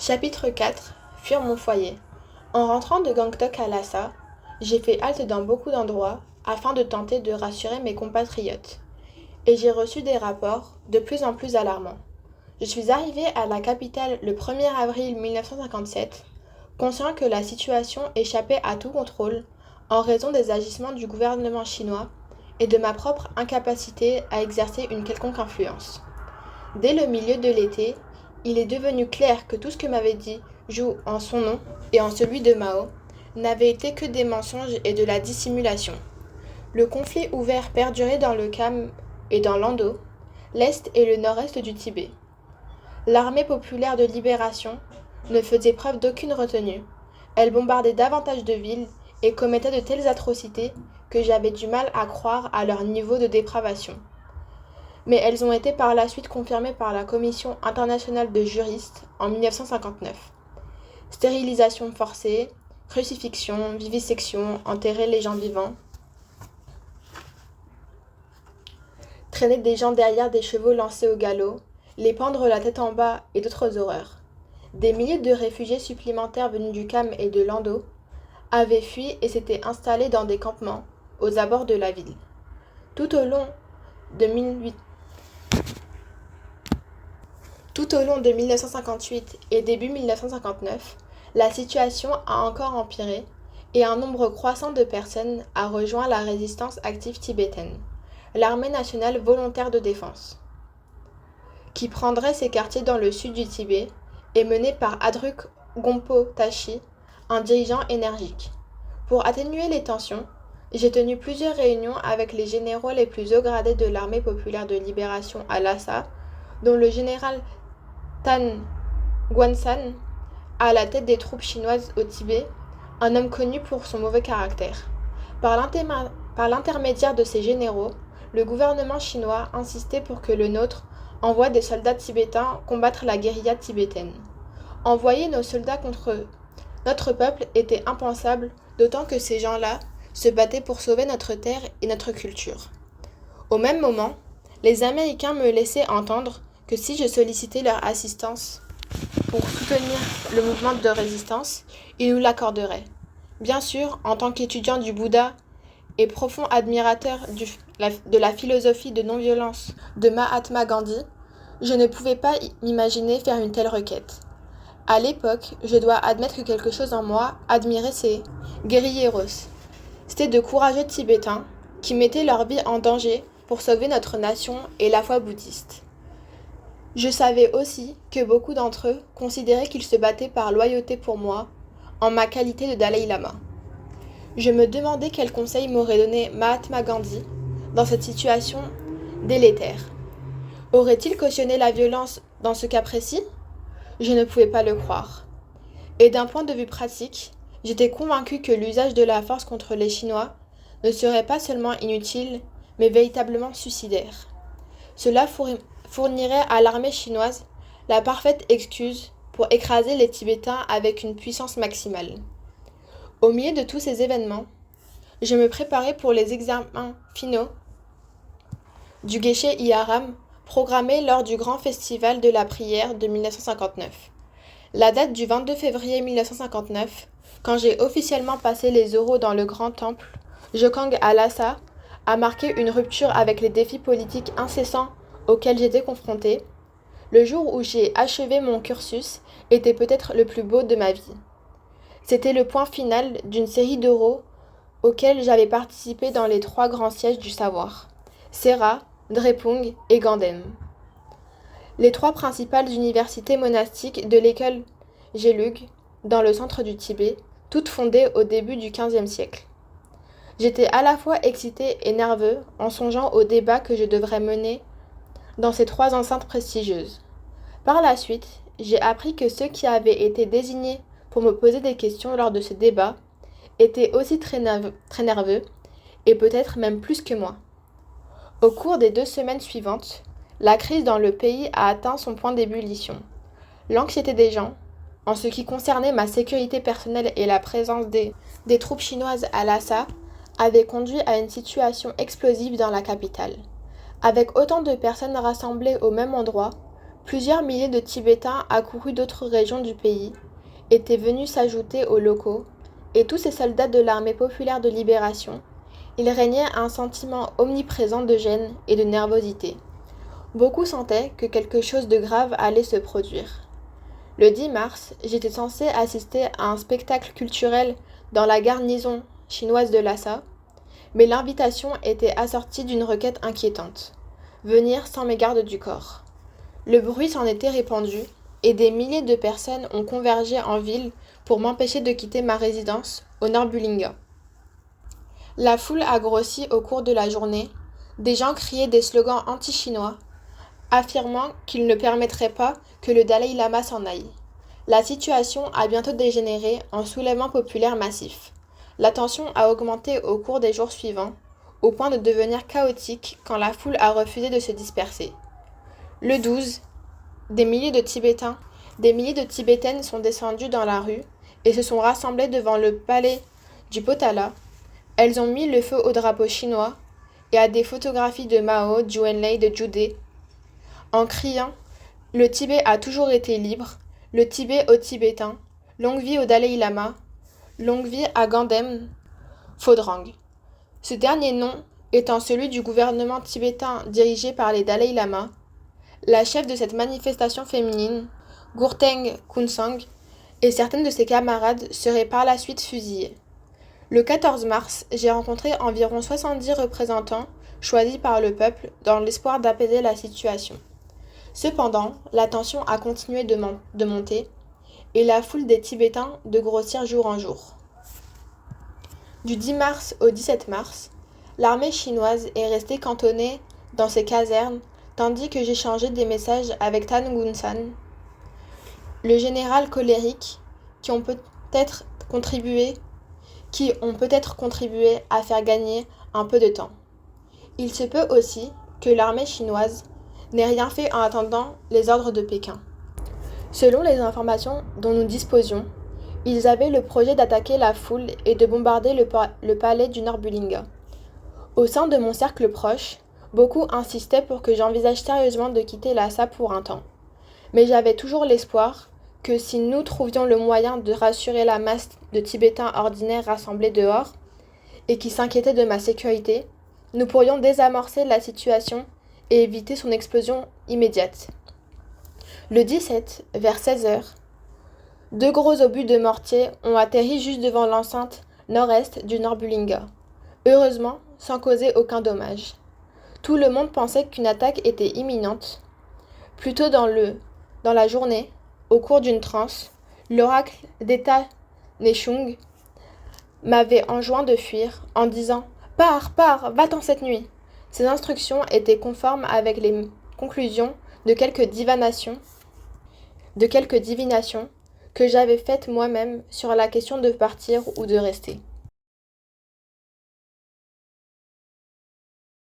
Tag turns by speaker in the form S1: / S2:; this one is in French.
S1: Chapitre 4. Fuir mon foyer. En rentrant de Gangtok à Lhasa, j'ai fait halte dans beaucoup d'endroits afin de tenter de rassurer mes compatriotes. Et j'ai reçu des rapports de plus en plus alarmants. Je suis arrivé à la capitale le 1er avril 1957, conscient que la situation échappait à tout contrôle en raison des agissements du gouvernement chinois et de ma propre incapacité à exercer une quelconque influence. Dès le milieu de l'été, il est devenu clair que tout ce que m'avait dit Zhou en son nom et en celui de Mao n'avait été que des mensonges et de la dissimulation. Le conflit ouvert perdurait dans le Kham et dans l'Ando, l'est et le nord-est du Tibet. L'armée populaire de libération ne faisait preuve d'aucune retenue. Elle bombardait davantage de villes et commettait de telles atrocités que j'avais du mal à croire à leur niveau de dépravation. Mais elles ont été par la suite confirmées par la Commission internationale de juristes en 1959. Stérilisation forcée, crucifixion, vivisection, enterrer les gens vivants, traîner des gens derrière des chevaux lancés au galop, les pendre la tête en bas et d'autres horreurs. Des milliers de réfugiés supplémentaires venus du Kham et de l'Ando avaient fui et s'étaient installés dans des campements aux abords de la ville. Tout au long de 1958 et début 1959, la situation a encore empiré et un nombre croissant de personnes a rejoint la résistance active tibétaine, l'armée nationale volontaire de défense, qui prendrait ses quartiers dans le sud du Tibet et menée par Adruk Gompo Tashi, un dirigeant énergique. Pour atténuer les tensions, j'ai tenu plusieurs réunions avec les généraux les plus hauts gradés de l'armée populaire de libération à Lhasa, dont le général Tan Guansan, à la tête des troupes chinoises au Tibet, un homme connu pour son mauvais caractère. Par l'intermédiaire de ces généraux, le gouvernement chinois insistait pour que le nôtre envoie des soldats tibétains combattre la guérilla tibétaine. Envoyer nos soldats contre notre peuple était impensable, d'autant que ces gens-là se battaient pour sauver notre terre et notre culture. Au même moment, les Américains me laissaient entendre que si je sollicitais leur assistance pour soutenir le mouvement de résistance, ils nous l'accorderaient. Bien sûr, en tant qu'étudiant du Bouddha et profond admirateur de la philosophie de non-violence de Mahatma Gandhi, je ne pouvais pas m'imaginer faire une telle requête. À l'époque, je dois admettre que quelque chose en moi admirait ces guerrilleros. C'était de courageux Tibétains qui mettaient leur vie en danger pour sauver notre nation et la foi bouddhiste. Je savais aussi que beaucoup d'entre eux considéraient qu'ils se battaient par loyauté pour moi, en ma qualité de Dalai Lama. Je me demandais quel conseil m'aurait donné Mahatma Gandhi dans cette situation délétère. Aurait-il cautionné la violence dans ce cas précis ? Je ne pouvais pas le croire. Et d'un point de vue pratique, j'étais convaincue que l'usage de la force contre les Chinois ne serait pas seulement inutile, mais véritablement suicidaire. Cela fournirait à l'armée chinoise la parfaite excuse pour écraser les Tibétains avec une puissance maximale. Au milieu de tous ces événements, je me préparais pour les examens finaux du Geshe Iharam programmés lors du grand festival de la prière de 1959. La date du 22 février 1959, quand j'ai officiellement passé les oraux dans le grand temple Jokang à Lhasa, a marqué une rupture avec les défis politiques incessants auxquels j'étais confrontée. Le jour où j'ai achevé mon cursus était peut-être le plus beau de ma vie. C'était le point final d'une série d'oraux auxquels j'avais participé dans les 3 grands sièges du savoir, Sera, Drepung et Gandhem. Les 3 principales universités monastiques de l'école Gelug, dans le centre du Tibet, toutes fondées au début du XVe siècle. J'étais à la fois excité et nerveux en songeant aux débats que je devrais mener dans ces 3 enceintes prestigieuses. Par la suite, j'ai appris que ceux qui avaient été désignés pour me poser des questions lors de ce débat étaient aussi très nerveux et peut-être même plus que moi. Au cours des 2 semaines suivantes, la crise dans le pays a atteint son point d'ébullition. L'anxiété des gens, en ce qui concernait ma sécurité personnelle et la présence des troupes chinoises à Lhasa, avait conduit à une situation explosive dans la capitale. Avec autant de personnes rassemblées au même endroit, Plusieurs milliers de Tibétains accourus d'autres régions du pays étaient venus s'ajouter aux locaux, et tous ces soldats de l'armée populaire de libération, il régnait un sentiment omniprésent de gêne et de nervosité. Beaucoup sentaient que quelque chose de grave allait se produire. Le 10 mars, j'étais censée assister à un spectacle culturel dans la garnison chinoise de Lhasa, mais l'invitation était assortie d'une requête inquiétante: venir sans mes gardes du corps. Le bruit s'en était répandu, et des milliers de personnes ont convergé en ville pour m'empêcher de quitter ma résidence au Nord Bulinga. La foule a grossi au cours de la journée, des gens criaient des slogans anti-chinois, affirmant qu'ils ne permettraient pas que le Dalai Lama s'en aille. La situation a bientôt dégénéré en soulèvement populaire massif. La tension a augmenté au cours des jours suivants, au point de devenir chaotique quand la foule a refusé de se disperser. Le 12, des milliers de Tibétaines sont descendues dans la rue et se sont rassemblées devant le palais du Potala. Elles ont mis le feu au drapeau chinois et à des photographies de Mao, Zhou Enlai, de Zhu De, en criant « Le Tibet a toujours été libre, le Tibet aux Tibétains, longue vie au Dalai Lama, longue vie à Gandhem Phodrang ». Ce dernier nom étant celui du gouvernement tibétain dirigé par les Dalai Lama. La chef de cette manifestation féminine, Gurteng Khunsang, et certaines de ses camarades seraient par la suite fusillées. Le 14 mars, j'ai rencontré environ 70 représentants choisis par le peuple dans l'espoir d'apaiser la situation. Cependant, la tension a continué de monter et la foule des Tibétains de grossir jour en jour. Du 10 mars au 17 mars, l'armée chinoise est restée cantonnée dans ses casernes tandis que j'échangeais des messages avec Tan Gun-san, le général colérique, qui ont peut-être contribué à faire gagner un peu de temps. Il se peut aussi que l'armée chinoise n'ait rien fait en attendant les ordres de Pékin. Selon les informations dont nous disposions, ils avaient le projet d'attaquer la foule et de bombarder le palais du Nord Bulinga. Au sein de mon cercle proche, beaucoup insistaient pour que j'envisage sérieusement de quitter Lhasa pour un temps. Mais j'avais toujours l'espoir que si nous trouvions le moyen de rassurer la masse de Tibétains ordinaires rassemblés dehors et qui s'inquiétaient de ma sécurité, nous pourrions désamorcer la situation et éviter son explosion immédiate. Le 17, vers 16h, 2 gros obus de mortier ont atterri juste devant l'enceinte nord-est du Nord Bulinga, heureusement sans causer aucun dommage. Tout le monde pensait qu'une attaque était imminente. Plus tôt dans la journée, au cours d'une transe, l'oracle d'État Nechung m'avait enjoint de fuir en disant « Pars, va-t'en cette nuit !» Ces instructions étaient conformes avec les conclusions de quelques divinations que j'avais faites moi-même sur la question de partir ou de rester.